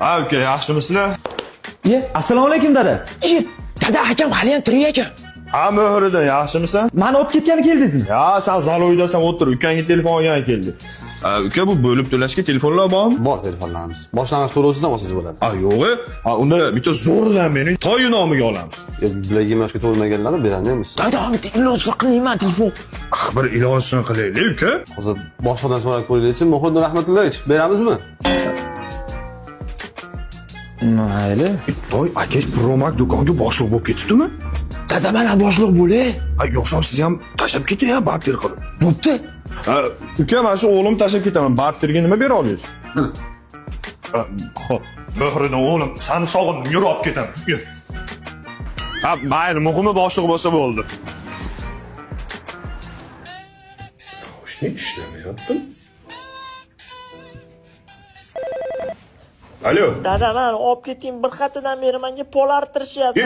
Uka, yaxshimisizlar? Assalomu alaykum dada. Dada akam hali ham tirik ekan. Ha, Mohriddin, yaxshimisan? Mani olib ketgani keldingizmi? Ya, sen zaloydasan, o'tir. Ukangga telefon olgan keldi. Uka, bu bo'lib to'lashga telefonlar bormi? Bor telefonlarimiz. Boshlang'ich to'lovsiz ham olsangiz bo'ladi. Yo'q. Unda bitta zo'rdan meni to'yi nomiga olamiz. Bular 20 yoshga to'lmaganlarni beramiz. Dada, bitta ilojini qilayman telefon. Bir ilojini qilaylik, uka. Hozir boshqadan so'rab ko'ringchi, Muhiddin Rahmatullayevich, beramizmi? Mayli. To'y akash Promak do'konga boshliq bo'lib ketdimi? Dada, mana boshliq bo'lay. Yo'qsa siz ham tashlab keting, barter qilib. Bo'pti. Uka, mana shu o'g'lim tashlab ketaman. Barterga nima bera olasiz? Xo'p, Mohriddin o'g'lim, seni sog'indim, yur olib ketaman. Yur. Mayli, muhimi boshliq bo'lsa bo'ldi. Toshni ishlamayapti. Alo. Dada, meni olib keting, bir xatidan beri menga pol arttirishyapti.